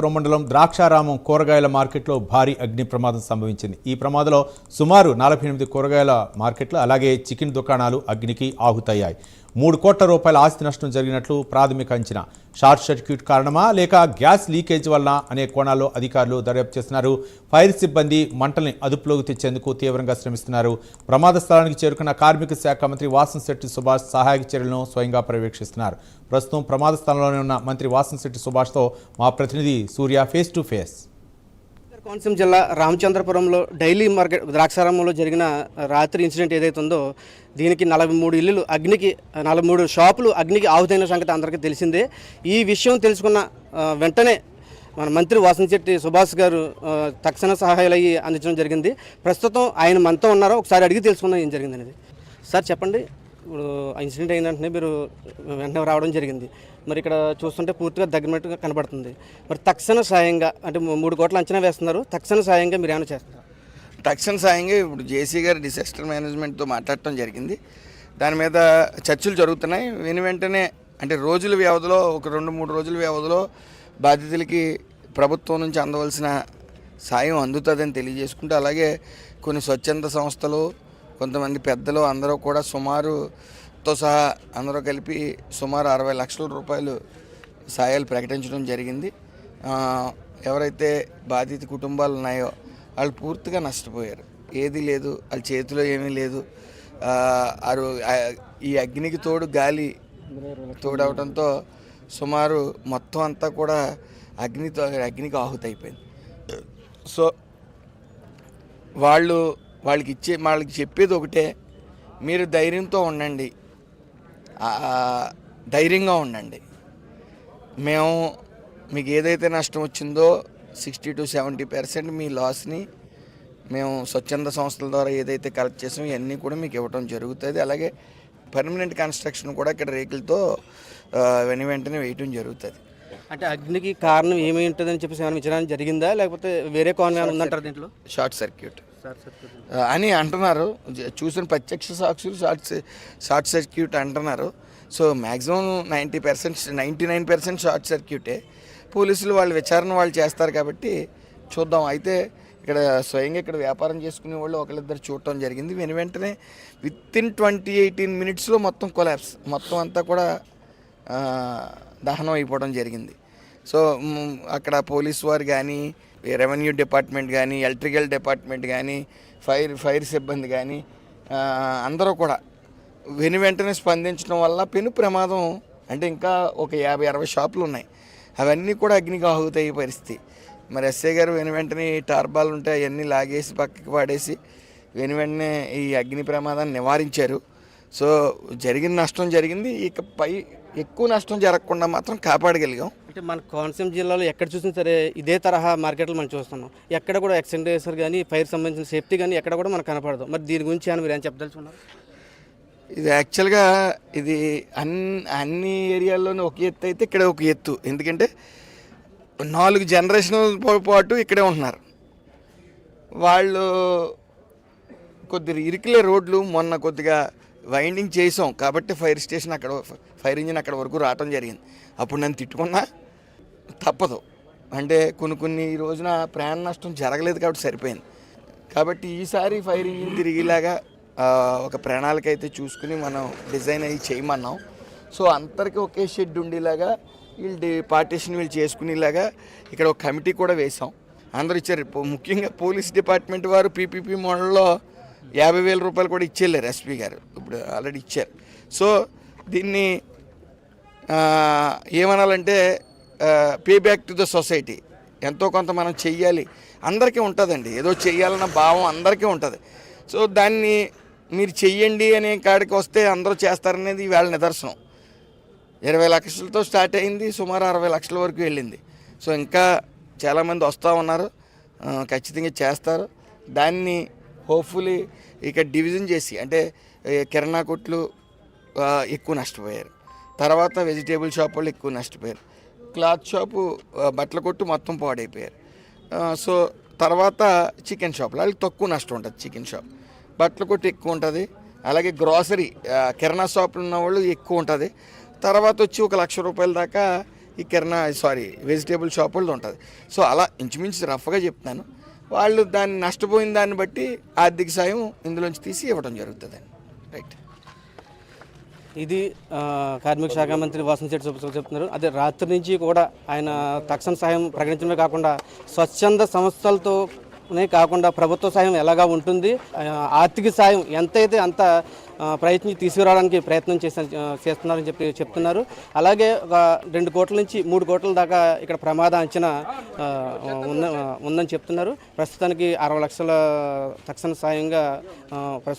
పురం మండలం ద్రాక్షారామం కూరగాయల మార్కెట్లో భారీ అగ్ని ప్రమాదం సంభవించింది. ఈ ప్రమాదంలో సుమారు 48 కూరగాయల మార్కెట్లు అలాగే చికెన్ దుకాణాలు అగ్నికి ఆహుతయ్యాయి. 3 కోట్ల రూపాయల ఆస్తి నష్టం జరిగినట్లు ప్రాథమిక అంచనా. షార్ట్ సర్క్యూట్ కారణమా లేక గ్యాస్ లీకేజ్ వల్ల అనే కోణాల్లో అధికారులు దర్యాప్తు చేస్తున్నారు. ఫైర్ సిబ్బంది మంటల్ని అదుపులోకి తెచ్చేందుకు తీవ్రంగా శ్రమిస్తున్నారు. ప్రమాద స్థలానికి చేరుకున్న కార్మిక శాఖ మంత్రి వాసంశెట్టి సుభాష్ సహాయక చర్యలను స్వయంగా పర్యవేక్షిస్తున్నారు. ప్రస్తుతం ప్రమాద స్థలంలోనే ఉన్న మంత్రి వాసంశెట్టి సుభాష్తో మా ప్రతినిధి సూర్య ఫేస్ టు ఫేస్. కోనసీమ జిల్లా రామచంద్రపురంలో డైలీ మార్కెట్ ద్రాక్షారామంలో జరిగిన రాత్రి ఇన్సిడెంట్ ఏదైతే ఉందో దీనికి 43 ఇల్లులు అగ్నికి 43 షాపులు అగ్నికి ఆహుతైన సంగతి అందరికీ తెలిసిందే. ఈ విషయం తెలుసుకున్న వెంటనే మన మంత్రి వాసంశెట్టి సుభాష్ గారు తక్షణ సహాయాలు అయ్యి అందించడం జరిగింది. ప్రస్తుతం ఆయన మనతో ఉన్నారో ఒకసారి అడిగి తెలుసుకుందాం ఏం జరిగింది అనేది. సార్ చెప్పండి, ఇప్పుడు ఇన్సిడెంట్ అయిన వెంటనే మీరు వెంటనే రావడం జరిగింది. మరి ఇక్కడ చూస్తుంటే పూర్తిగా దగ్గరగా కనబడుతుంది. మరి తక్షణ సాయంగా అంటే 3 కోట్ల అంచనా వేస్తున్నారు, తక్షణ సాయంగా మీరు ఏమైనా చేస్తున్నారు? తక్షణ సాయంగా ఇప్పుడు జేసీ గారు డిసాస్టర్ మేనేజ్మెంట్తో మాట్లాడటం జరిగింది. దాని మీద చర్చలు జరుగుతున్నాయి. వెంటనే అంటే రోజుల వ్యవధిలో ఒక 2-3 రోజుల వ్యవధిలో బాధితులకి ప్రభుత్వం నుంచి అందవలసిన సాయం అందుతుందని తెలియజేసుకుంటూ, అలాగే కొన్ని స్వచ్ఛంద సంస్థలు కొంతమంది పెద్దలు అందరూ కూడా సుమారుతో సహా అందరూ కలిపి సుమారు 60 లక్షల రూపాయలు సాయాలు ప్రకటించడం జరిగింది. ఎవరైతే బాధిత కుటుంబాలు ఉన్నాయో వాళ్ళు పూర్తిగా నష్టపోయారు. ఏది లేదు, వాళ్ళ చేతిలో ఏమీ లేదు. ఈ అగ్నికి తోడు గాలి తోడవడంతో సుమారు మొత్తం అంతా కూడా అగ్నికి ఆహుతైపోయింది. సో వాళ్ళకి చెప్పేది ఒకటే, మీరు ధైర్యంతో ఉండండి, ధైర్యంగా ఉండండి. మేము మీకు ఏదైతే నష్టం వచ్చిందో 60 to 70% మీ లాస్ని మేము స్వచ్ఛంద సంస్థల ద్వారా ఏదైతే కలెక్ట్ చేసామో ఇవన్నీ కూడా మీకు ఇవ్వడం జరుగుతుంది. అలాగే పర్మనెంట్ కన్స్ట్రక్షన్ కూడా ఇక్కడ రేకులతో వెంటనే వేయటం జరుగుతుంది. అంటే అగ్నికి కారణం ఏమై ఉంటుందని చెప్పేసి ఏమైనా విచారణ జరిగిందా, లేకపోతే వేరే కారణం ఉందంటారు దీంట్లో? షార్ట్ సర్క్యూట్ అని అంటున్నారు. చూసిన ప్రత్యక్ష సాక్షులు షార్ట్ సర్క్యూట్ అంటున్నారు. సో మ్యాక్సిమం 99% షార్ట్ సర్క్యూటే. పోలీసులు వాళ్ళ విచారణ వాళ్ళు చేస్తారు కాబట్టి చూద్దాం. అయితే ఇక్కడ స్వయంగా ఇక్కడ వ్యాపారం చేసుకునే వాళ్ళు ఒకళ్ళిద్దరు చూడటం జరిగింది. వెంటనే వితిన్ 18 minutesలో మొత్తం కొలాప్స్, మొత్తం అంతా కూడా దహనం అయిపోవడం జరిగింది. సో అక్కడ పోలీసు వారు కానీ, రెవెన్యూ డిపార్ట్మెంట్ కానీ, ఎలక్ట్రికల్ డిపార్ట్మెంట్ కానీ, ఫైర్ సిబ్బంది కానీ అందరూ కూడా వెంటనే స్పందించడం వల్ల పెను ప్రమాదం అంటే ఇంకా ఒక 50-60 షాపులు ఉన్నాయి, అవన్నీ కూడా అగ్నికి ఆహుతయ్యే పరిస్థితి. మరి ఎస్ఐ గారు వెంటనే టార్బాల్ ఉంటే అవన్నీ లాగేసి పక్కకి పాడేసి వెంటనే ఈ అగ్ని ప్రమాదాన్ని నివారించారు. సో జరిగిన నష్టం జరిగింది, ఇకపై ఎక్కువ నష్టం జరగకుండా మాత్రం కాపాడగలిగాం. అంటే మన కోనసీమ జిల్లాలో ఎక్కడ చూసినా సరే ఇదే తరహా మార్కెట్లు మనం చూస్తున్నాం. ఎక్కడ కూడా ఎక్స్టెండేసర్ కానీ ఫైర్ సంబంధించిన సేఫ్టీ కానీ ఎక్కడ కూడా మనకు కనపడదు. మరి దీని గురించి అని మీరు ఏం చెప్పదలుచుకున్నారు? ఇది యాక్చువల్గా ఇది అన్ని ఏరియాల్లోనూ ఒక ఎత్తు అయితే ఇక్కడ ఒక ఎత్తు. ఎందుకంటే 4 జనరేషన్ల పాటు ఇక్కడే ఉంటున్నారు వాళ్ళు. కొద్దిగా ఇరుకులే రోడ్లు, మొన్న కొద్దిగా వైండింగ్ చేసాం కాబట్టి ఫైర్ ఇంజిన్ అక్కడ వరకు రావటం జరిగింది. అప్పుడు నన్ను తిట్టుకున్నా తప్పదు. అంటే కొన్ని ఈ రోజున ప్రాణ నష్టం జరగలేదు కాబట్టి సరిపోయింది. కాబట్టి ఈసారి ఫైర్ ఇంజిన్ తిరిగేలాగా ఒక ప్రణాళిక అయితే చూసుకుని మనం డిజైన్ అయ్యి చేయమన్నాం. సో అందరికీ ఒకే షెడ్ ఉండేలాగా పార్టీషన్ వీళ్ళు చేసుకునేలాగా ఇక్కడ ఒక కమిటీ కూడా వేసాం. అందరూ ఇచ్చారు. ముఖ్యంగా పోలీస్ డిపార్ట్మెంట్ వారు పీపీపీ మోడల్లో 50,000 రూపాయలు కూడా ఇచ్చేళ్ళారు. ఎస్పీ గారు ఇప్పుడు ఆల్రెడీ ఇచ్చారు. సో దీన్ని ఏమనాలంటే pay back to the society. ఎంతో కొంత మనం చెయ్యాలి, అందరికీ ఉంటుందండి, ఏదో చెయ్యాలన్న భావం అందరికీ ఉంటుంది. సో దాన్ని మీరు చెయ్యండి అనే కాడికి వస్తే అందరూ చేస్తారనేది ఈవేళ నిదర్శనం. 20 లక్షలతో స్టార్ట్ అయింది, సుమారు 60 లక్షల వరకు వెళ్ళింది. సో ఇంకా చాలామంది వస్తూ ఉన్నారు, ఖచ్చితంగా చేస్తారు. దాన్ని హోప్ఫుల్లీ ఇక డివిజన్ చేసి అంటే కిరాణా కొట్లు ఎక్కువ నష్టపోయారు, తర్వాత వెజిటేబుల్ షాప్ వాళ్ళు ఎక్కువ నష్టపోయారు, క్లాత్ షాపు బట్టల కొట్టు మొత్తం పాడైపోయారు. సో తర్వాత చికెన్ షాపులు వాళ్ళకి తక్కువ నష్టం ఉంటుంది, చికెన్ షాప్ బట్టల కొట్టు ఎక్కువ ఉంటుంది, అలాగే గ్రాసరీ కిరాణా షాపులు ఉన్న వాళ్ళు ఎక్కువ ఉంటుంది. తర్వాత వచ్చి 1 లక్ష రూపాయల దాకా ఈ వెజిటేబుల్ షాప్ వాళ్ళది ఉంటుంది. సో అలా ఇంచుమించు రఫ్గా చెప్తాను. వాళ్ళు దాన్ని నష్టపోయిన దాన్ని బట్టి ఆర్థిక సాయం ఇందులోంచి తీసి ఇవ్వడం జరుగుతుందండి. రైట్. ఇది కార్మిక శాఖ మంత్రి వాసంశెట్టి సుబ్బశివరావు చెప్తున్నారు. అదే రాత్రి నుంచి కూడా ఆయన తక్షణ సాయం ప్రకటించడమే కాకుండా స్వచ్ఛంద సంస్థలతోనే కాకుండా ప్రభుత్వ సాయం ఎలాగా ఉంటుంది, ఆర్థిక సాయం ఎంతైతే అంత ప్రయత్నించి తీసుకురావడానికి ప్రయత్నం చేస్తున్నారని చెప్తున్నారు. అలాగే ఒక 2 కోట్ల నుంచి 3 కోట్ల దాకా ఇక్కడ ప్రమాద అంచనా ఉందని చెప్తున్నారు. ప్రస్తుతానికి 60 లక్షల తక్షణ సాయంగా ప్రస్తుతం